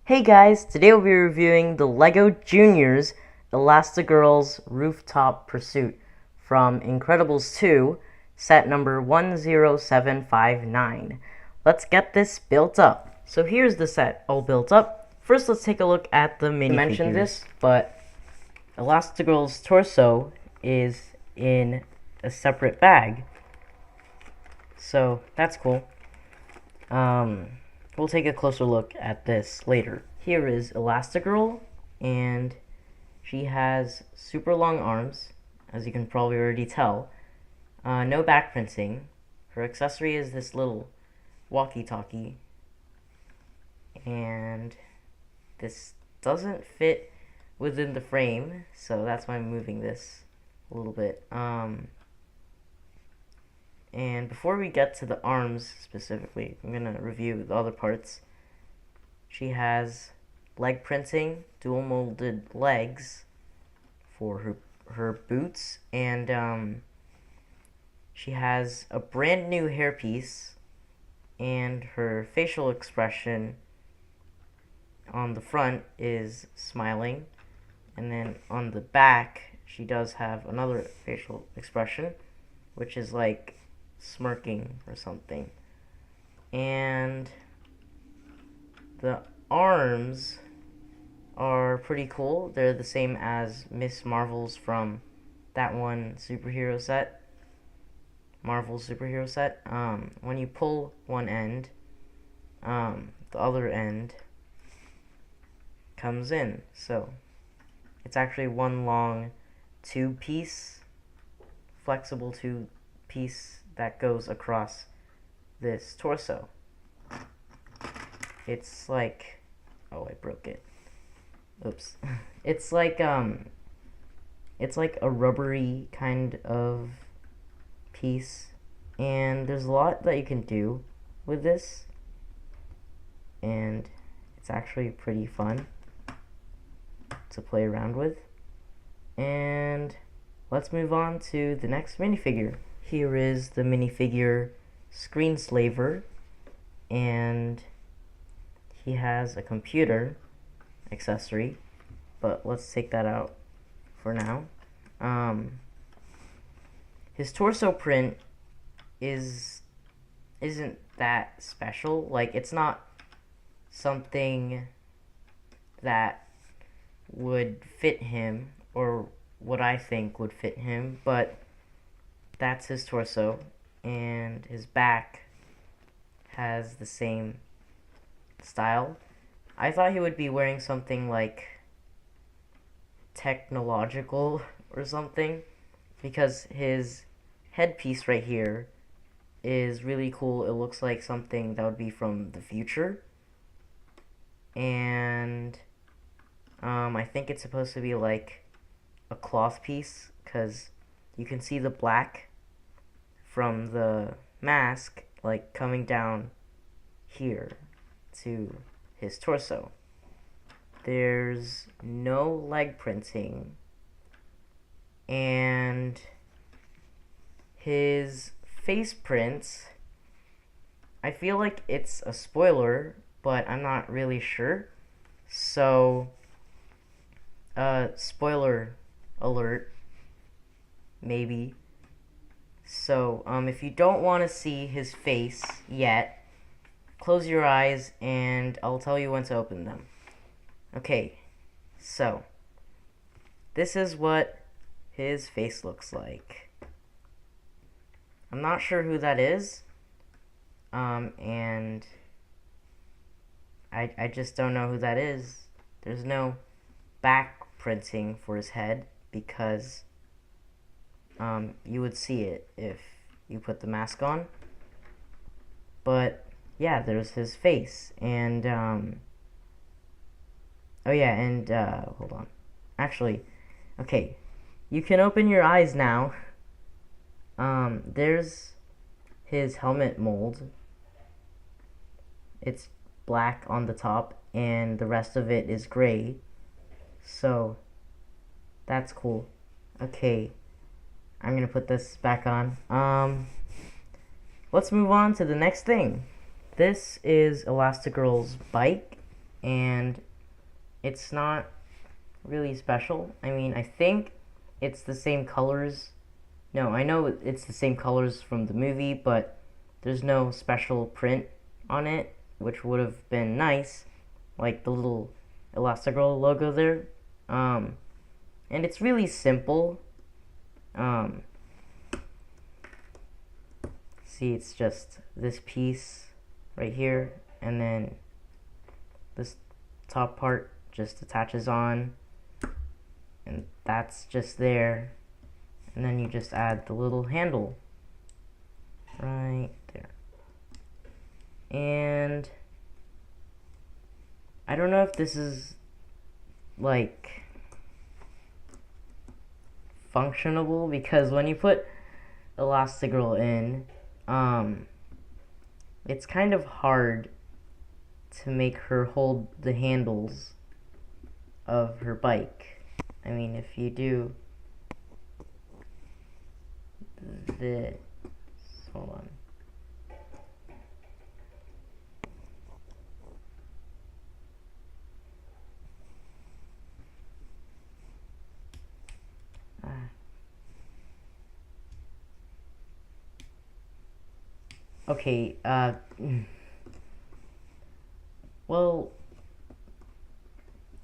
Hey guys, today we'll be reviewing the LEGO Juniors Elastigirl's Rooftop Pursuit from Incredibles 2, set number 10759. Let's get this built up. So here's the set all built up. First let's take a look at the minifigures. I mentioned this, but Elastigirl's torso is in a separate bag. So that's cool. We'll take a closer look at this later. Here is Elastigirl, and she has super long arms, as you can probably already tell. No back printing. Her accessory is this little walkie-talkie, and this doesn't fit within the frame, so that's why I'm moving this a little bit. And before we get to the arms specifically, I'm going to review the other parts. She has leg printing, dual molded legs for her boots, and she has a brand new hairpiece, and her facial expression on the front is smiling, and then on the back she does have another facial expression, which is like smirking or something. And the arms are pretty cool. They're the same as Miss Marvel's from that one superhero set, Marvel superhero set. When you pull one end, the other end comes in, so it's actually one long tube piece, flexible tube piece that goes across this torso. It's like, oh, I broke it. Oops. It's like a rubbery kind of piece, and there's a lot that you can do with this, and it's actually pretty fun to play around with. And let's move on to the next minifigure. Here is the minifigure Screenslaver, and he has a computer accessory, but let's take that out for now. His torso print isn't that special. Like, it's not something that would fit him, or what I think would fit him, but that's his torso, and his back has the same style. I thought he would be wearing something like technological or something, because his headpiece right here is really cool. It looks like something that would be from the future, and I think it's supposed to be like a cloth piece, because you can see the black from the mask like coming down here to his torso. There's no leg printing, and his face prints, I feel like it's a spoiler, but I'm not really sure. So, spoiler alert, maybe. So, if you don't want to see his face yet, close your eyes and I'll tell you when to open them. Okay, so this is what his face looks like. I'm not sure who that is, and I just don't know who that is. There's no back printing for his head, because you would see it if you put the mask on. But yeah, there's his face, and oh yeah, and hold on. Actually, okay, you can open your eyes now. There's his helmet mold. It's black on the top, and the rest of it is gray. So that's cool. Okay, I'm gonna put this back on. Let's move on to the next thing. This is Elastigirl's bike, and it's not really special. I mean, I think it's the same colors. No, I know it's the same colors from the movie, but there's no special print on it, which would have been nice, like the little Elastigirl logo there. And it's really simple. See, it's just this piece right here, and then this top part just attaches on, and that's just there, and then you just add the little handle right there. And I don't know if this is like functionable, because when you put Elastigirl in, it's kind of hard to make her hold the handles of her bike. I mean, if you do this, hold on. Okay, well,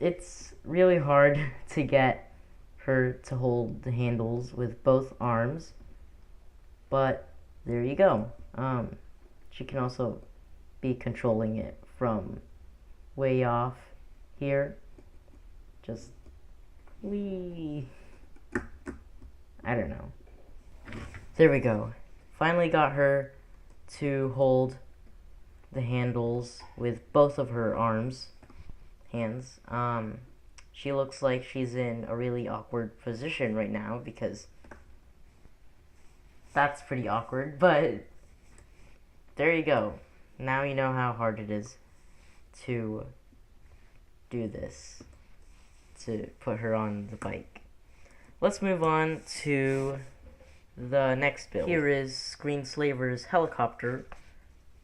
it's really hard to get her to hold the handles with both arms, but there you go. She can also be controlling it from way off here. Just wee. I don't know. There we go. Finally got her to hold the handles with both of her hands. She looks like she's in a really awkward position right now, because that's pretty awkward, but there you go. Now you know how hard it is to do this, to put her on the bike. Let's move on to the next build. Here is Screenslaver's helicopter,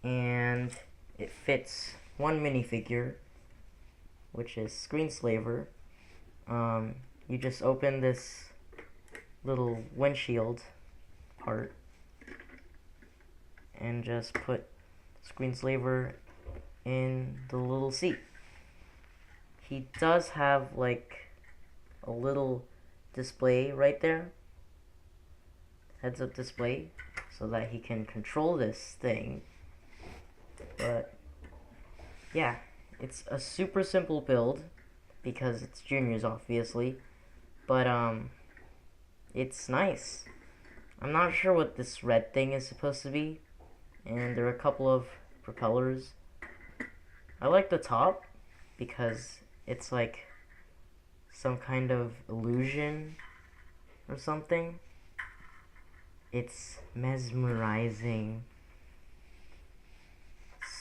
and it fits one minifigure, which is Screenslaver. You just open this little windshield part and just put Screenslaver in the little seat. He does have like a little display right there, heads-up display, so that he can control this thing. But yeah, it's a super simple build because it's juniors, obviously, but it's nice. I'm not sure what this red thing is supposed to be, and there are a couple of propellers. I like the top because it's like some kind of illusion or something. It's mesmerizing.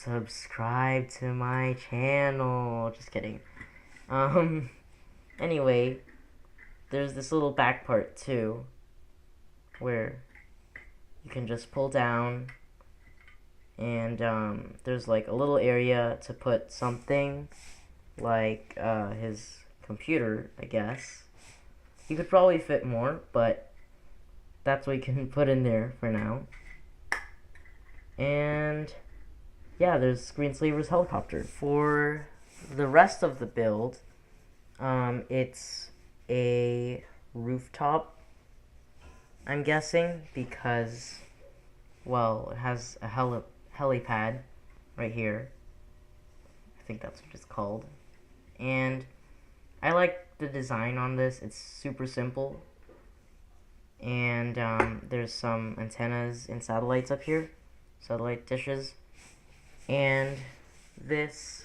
Subscribe to my channel. Just kidding. Anyway, there's this little back part too, where you can just pull down, and there's like a little area to put something, like his computer, I guess. You could probably fit more, but that's what you can put in there for now. And yeah, there's Screenslaver's helicopter. For the rest of the build, it's a rooftop, I'm guessing, because, well, it has a helipad right here. I think that's what it's called. And I like the design on this. It's super simple. And there's some antennas and satellites up here, satellite dishes. And this,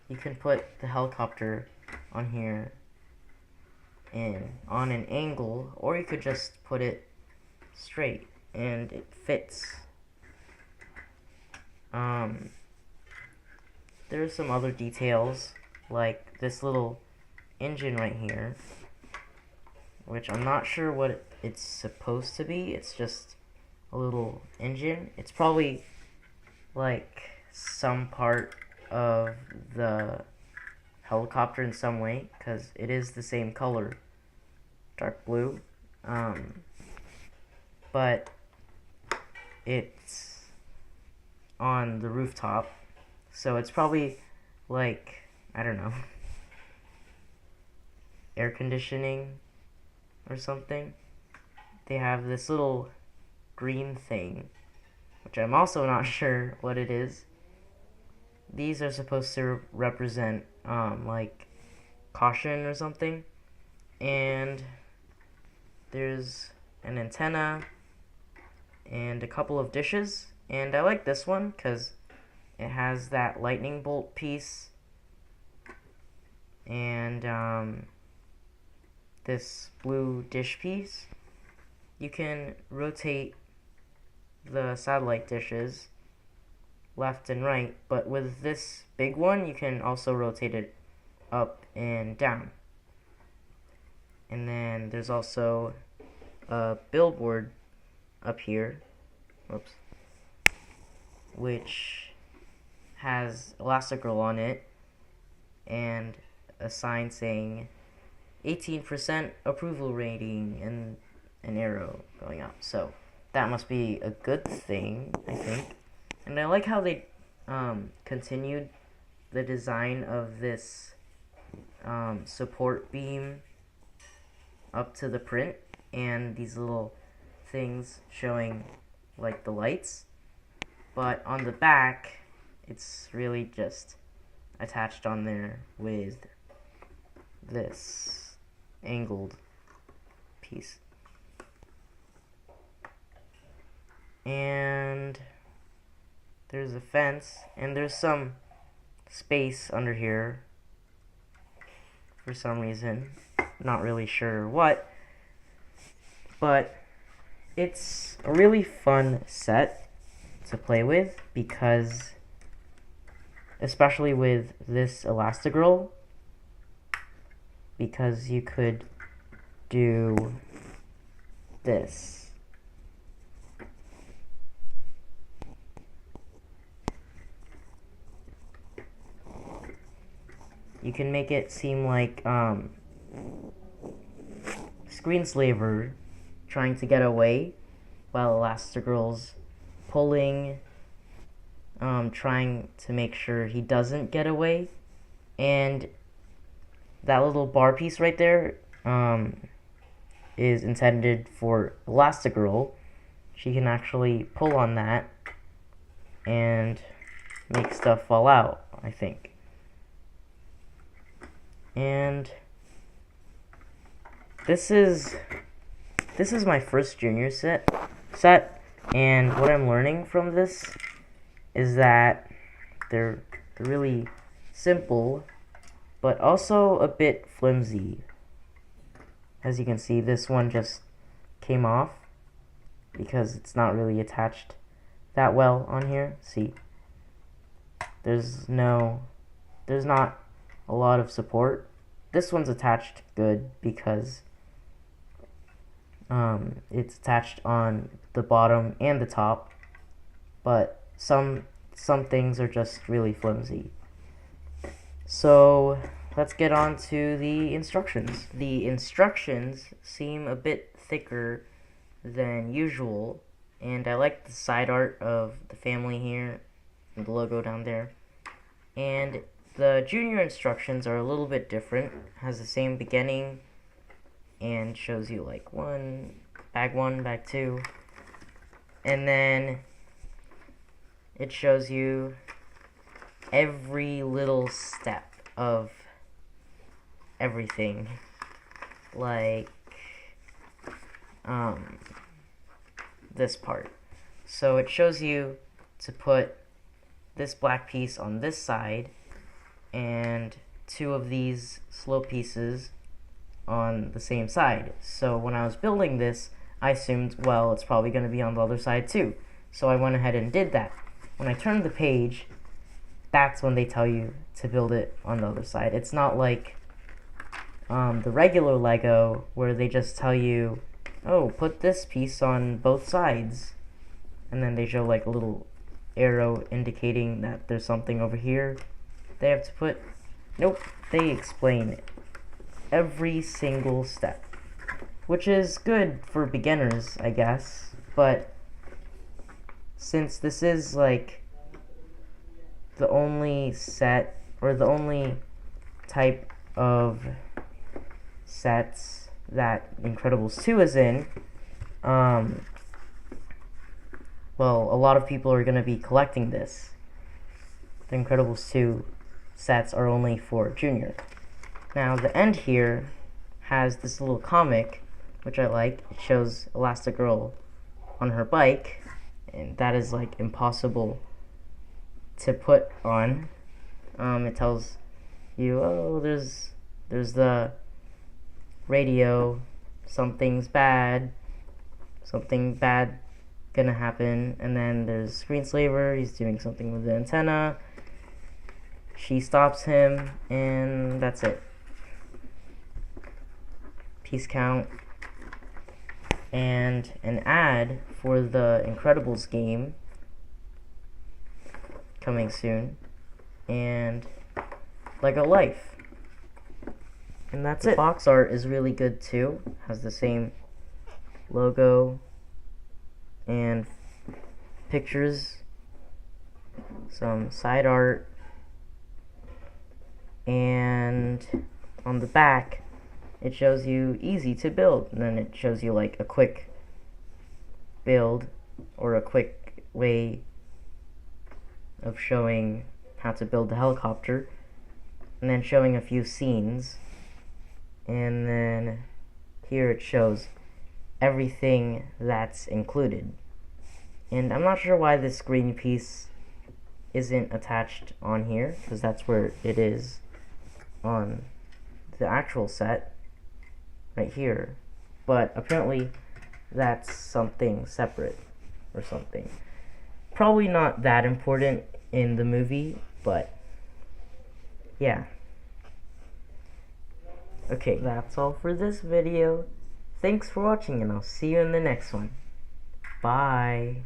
you can put the helicopter on here and on an angle, or you could just put it straight and it fits. There's some other details, like this little engine right here, which I'm not sure what it's supposed to be. It's just a little engine. It's probably like some part of the helicopter in some way, because it is the same color, dark blue, but it's on the rooftop, so it's probably like, I don't know, air conditioning or something. They have this little green thing, which I'm also not sure what it is. These are supposed to represent like caution or something. And there's an antenna and a couple of dishes, and I like this one because it has that lightning bolt piece and this blue dish piece. You can rotate the satellite dishes left and right, but with this big one you can also rotate it up and down. And then there's also a billboard up here, whoops, which has Elastigirl on it and a sign saying 18% approval rating and an arrow going up. So that must be a good thing, I think. And I like how they continued the design of this support beam up to the print, and these little things showing like the lights, but on the back it's really just attached on there with this angled piece. And there's a fence, and there's some space under here for some reason, not really sure what, but it's a really fun set to play with, because especially with this Elastigirl, because you could do this. You can make it seem like Screenslaver trying to get away, while Elastigirl's pulling, trying to make sure he doesn't get away. And that little bar piece right there is intended for Elastigirl. She can actually pull on that and make stuff fall out, I think. And this is my first junior set, and what I'm learning from this is that they're really simple, but also a bit flimsy. As you can see, this one just came off because it's not really attached that well on here. See, there's not a lot of support. This one's attached good because it's attached on the bottom and the top, but some things are just really flimsy. So let's get on to the instructions. The instructions seem a bit thicker than usual, and I like the side art of the family here and the logo down there. And the junior instructions are a little bit different. Has the same beginning and shows you like bag 1, bag 2, and then it shows you every little step of everything, like this part. So it shows you to put this black piece on this side and 2 of these slope pieces on the same side. So when I was building this, I assumed, well, it's probably going to be on the other side too. So I went ahead and did that. When I turned the page, that's when they tell you to build it on the other side. It's not like the regular Lego where they just tell you, oh, put this piece on both sides, and then they show like a little arrow indicating that there's something over here they have to put. Nope, they explain every single step, which is good for beginners, I guess, but since this is like the only set, or the only type of sets that Incredibles 2 is in, well, a lot of people are going to be collecting this. The Incredibles 2 sets are only for Junior. Now, the end here has this little comic, which I like. It shows Elastigirl on her bike, and that is like impossible to put on. It tells you, oh, there's the radio, something bad gonna happen, and then there's Screenslaver, he's doing something with the antenna, she stops him, and that's it. Piece count, and an ad for the Incredibles game coming soon, and like a life. And that's it. The box art is really good too. Has the same logo and pictures, some side art, and on the back it shows you easy to build, and then it shows you like a quick build or a quick way of showing how to build the helicopter, and then showing a few scenes, and then here it shows everything that's included. And I'm not sure why this green piece isn't attached on here, because that's where it is on the actual set, right here. But apparently that's something separate or something. Probably not that important in the movie, but yeah. Okay, that's all for this video. Thanks for watching, and I'll see you in the next one. Bye.